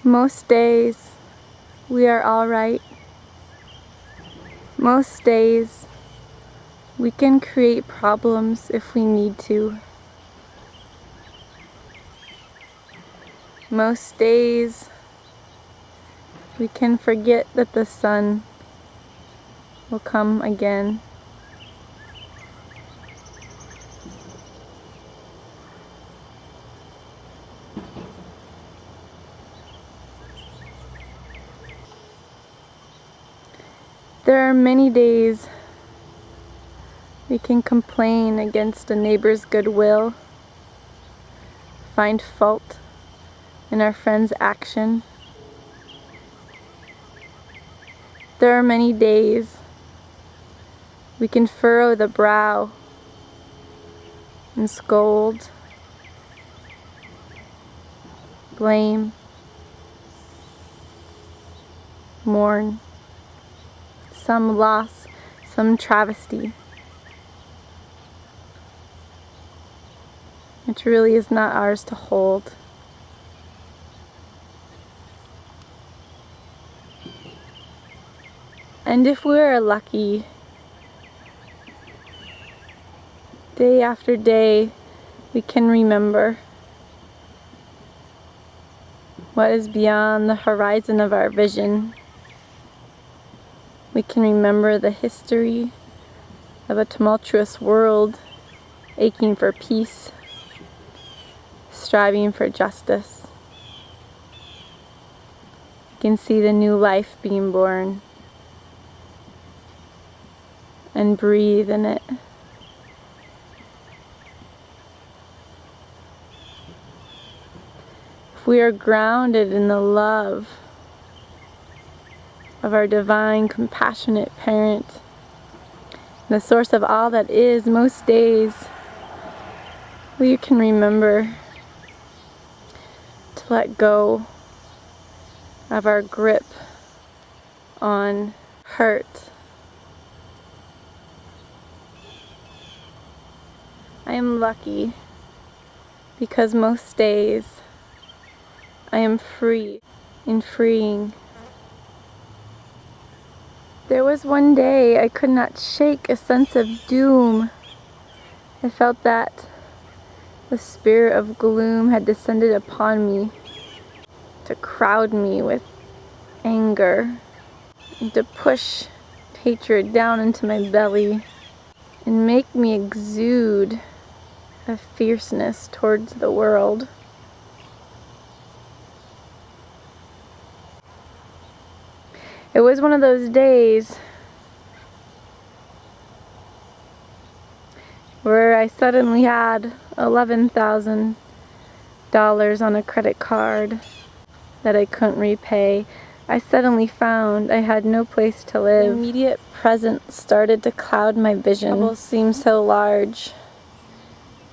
Most days we are all right. Most days we can create problems if we need to. Most days we can forget that the sun will come again. There are many days we can complain against a neighbor's goodwill, find fault in our friend's action. There are many days we can furrow the brow and scold, blame, mourn some loss, some travesty, which really is not ours to hold. And if we are lucky, day after day, we can remember what is beyond the horizon of our vision. We can remember the history of a tumultuous world, aching for peace, striving for justice. We can see the new life being born and breathe in it. If we are grounded in the love of our divine, compassionate parent, the source of all that is, most days we can remember to let go of our grip on hurt. I am lucky because most days I am free in freeing. There was one day I could not shake a sense of doom. I felt that the spirit of gloom had descended upon me to crowd me with anger and to push hatred down into my belly and make me exude a fierceness towards the world. It was one of those days where I suddenly had $11,000 on a credit card that I couldn't repay. I suddenly found I had no place to live. The immediate present started to cloud my vision. The trouble seemed so large.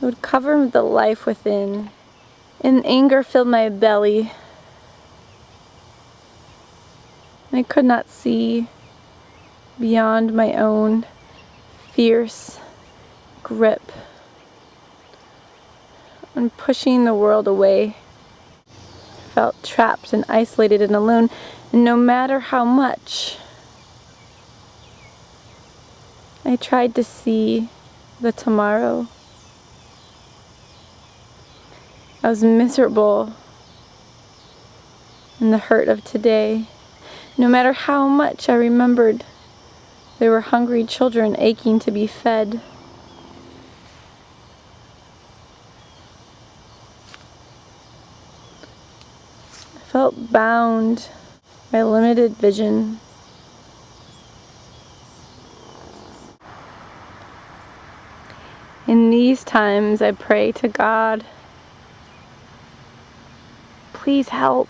It would cover the life within. And anger filled my belly. I could not see beyond my own fierce grip on pushing the world away. I felt trapped and isolated and alone, and no matter how much I tried to see the tomorrow, I was miserable in the hurt of today. No matter how much I remembered there were hungry children aching to be fed. I felt bound by limited vision. In these times I pray to God, please help.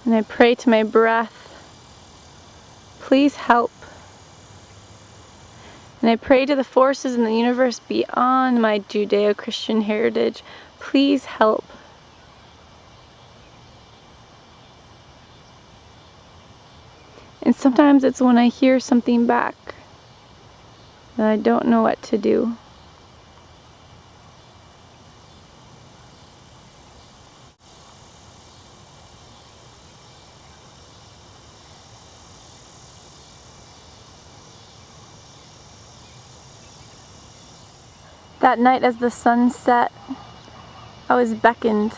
And I pray to my breath, please help. And I pray to the forces in the universe beyond my Judeo-Christian heritage, please help. And sometimes it's when I hear something back that I don't know what to do. That night as the sun set, I was beckoned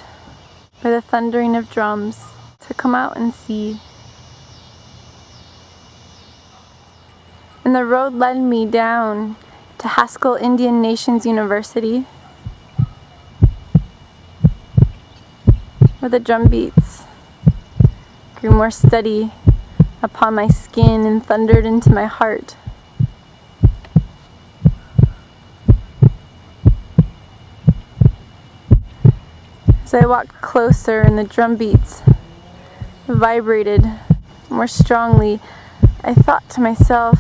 by the thundering of drums to come out and see. And the road led me down to Haskell Indian Nations University, where the drum beats grew more steady upon my skin and thundered into my heart. As I walked closer and the drum beats vibrated more strongly, I thought to myself,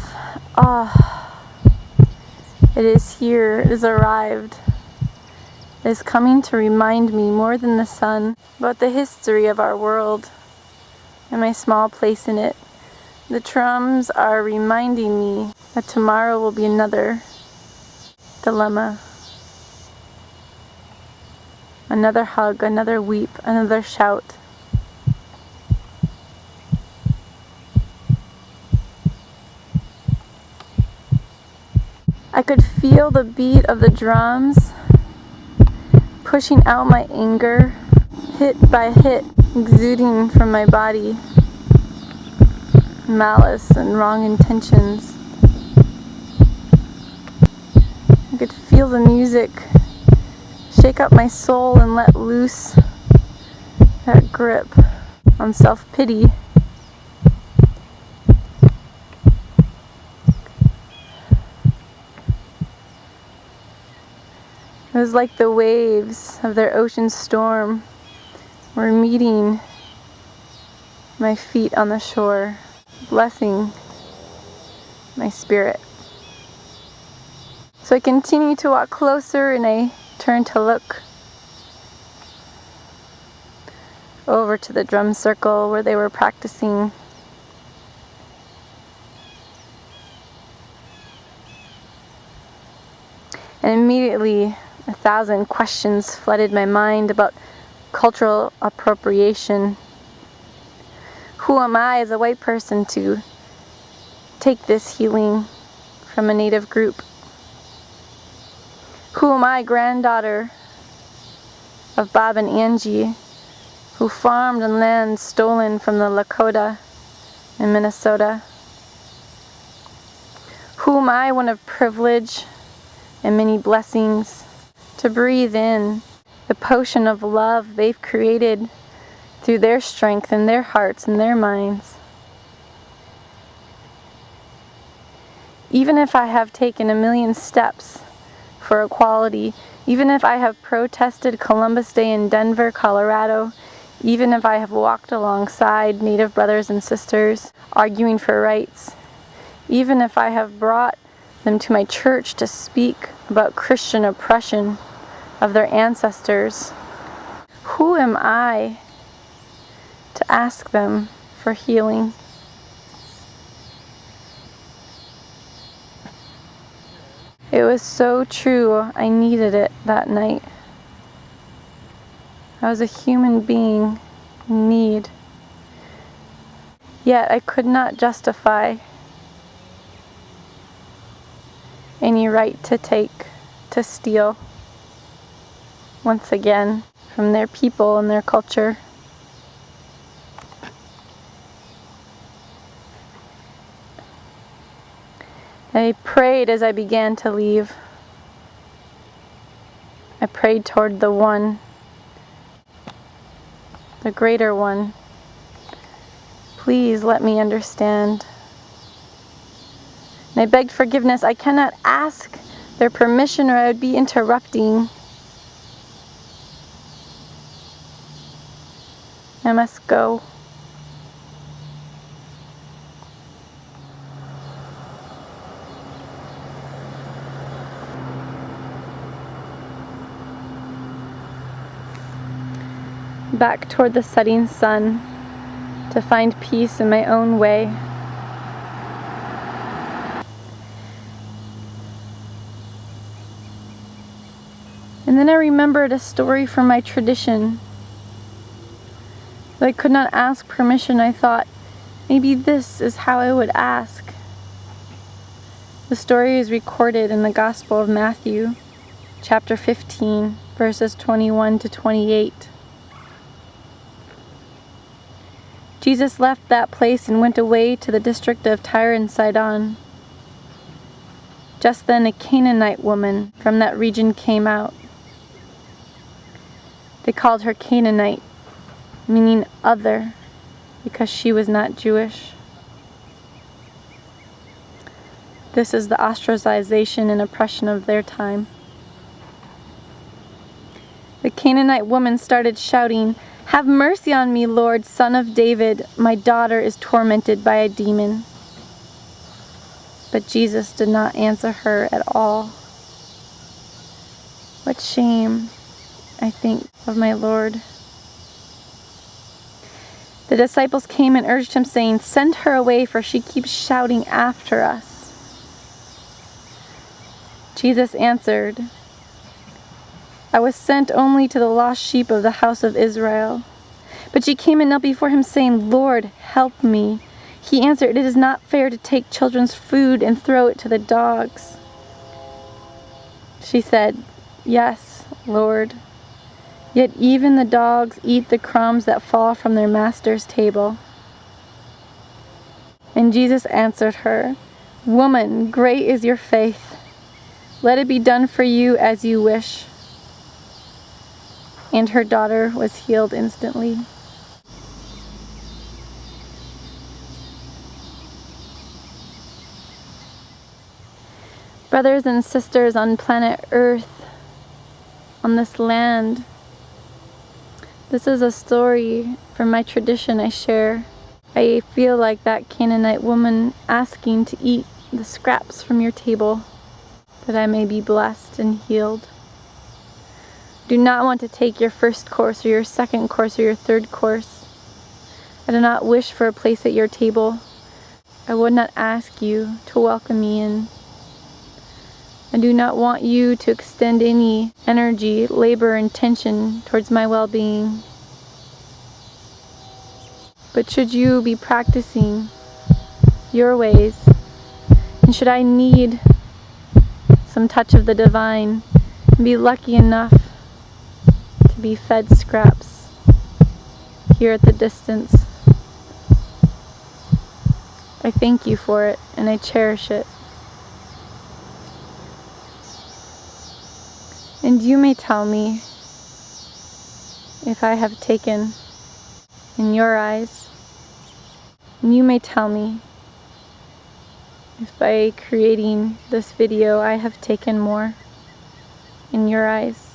it is here, it has arrived. It is coming to remind me more than the sun about the history of our world and my small place in it. The drums are reminding me that tomorrow will be another dilemma. Another hug, another weep, another shout. I could feel the beat of the drums pushing out my anger, hit by hit, exuding from my body, malice and wrong intentions. I could feel the music shake up my soul and let loose that grip on self-pity. It was like the waves of their ocean storm were meeting my feet on the shore, blessing my spirit. So I continued to walk closer and I turned to look over to the drum circle where they were practicing. And immediately 1,000 questions flooded my mind about cultural appropriation. Who am I as a white person to take this healing from a native group? Who am I, granddaughter of Bob and Angie, who farmed on land stolen from the Lakota in Minnesota? Who am I, one of privilege and many blessings, to breathe in the potion of love they've created through their strength and their hearts and their minds? Even if I have taken 1,000,000 steps for equality, even if I have protested Columbus Day in Denver, Colorado, even if I have walked alongside Native brothers and sisters arguing for rights, even if I have brought them to my church to speak about Christian oppression of their ancestors, who am I to ask them for healing? It was so true. I needed it that night. I was a human being in need. Yet I could not justify any right to take, to steal, once again, from their people and their culture. I prayed as I began to leave. I prayed toward the one, the greater one. Please let me understand. And I begged forgiveness. I cannot ask their permission or I would be interrupting. I must go. Back toward the setting sun to find peace in my own way. And then I remembered a story from my tradition. Though I could not ask permission, I thought, maybe this is how I would ask. The story is recorded in the Gospel of Matthew. chapter 15, verses 21 to 28. Jesus left that place and went away to the district of Tyre and Sidon. Just then a Canaanite woman from that region came out. They called her Canaanite, meaning other, because she was not Jewish. This is the ostracization and oppression of their time. The Canaanite woman started shouting, "Have mercy on me, Lord, Son of David. My daughter is tormented by a demon." But Jesus did not answer her at all. What shame, I think, of my Lord. The disciples came and urged him, saying, "Send her away, for she keeps shouting after us." Jesus answered, "I was sent only to the lost sheep of the house of Israel." But she came and knelt before him, saying, "Lord, help me." He answered, "It is not fair to take children's food and throw it to the dogs." She said, "Yes, Lord. Yet even the dogs eat the crumbs that fall from their master's table." And Jesus answered her, "Woman, great is your faith. Let it be done for you as you wish." And her daughter was healed instantly. Brothers and sisters on planet Earth, on this land, this is a story from my tradition I share. I feel like that Canaanite woman asking to eat the scraps from your table, that I may be blessed and healed. Do not want to take your first course or your second course or your third course. I do not wish for a place at your table. I would not ask you to welcome me in. I do not want you to extend any energy, labor, and intention towards my well-being. But should you be practicing your ways, and should I need some touch of the divine, and be lucky enough to be fed scraps here at the distance, I thank you for it, and I cherish it. And you may tell me if I have taken in your eyes, and you may tell me if by creating this video I have taken more in your eyes.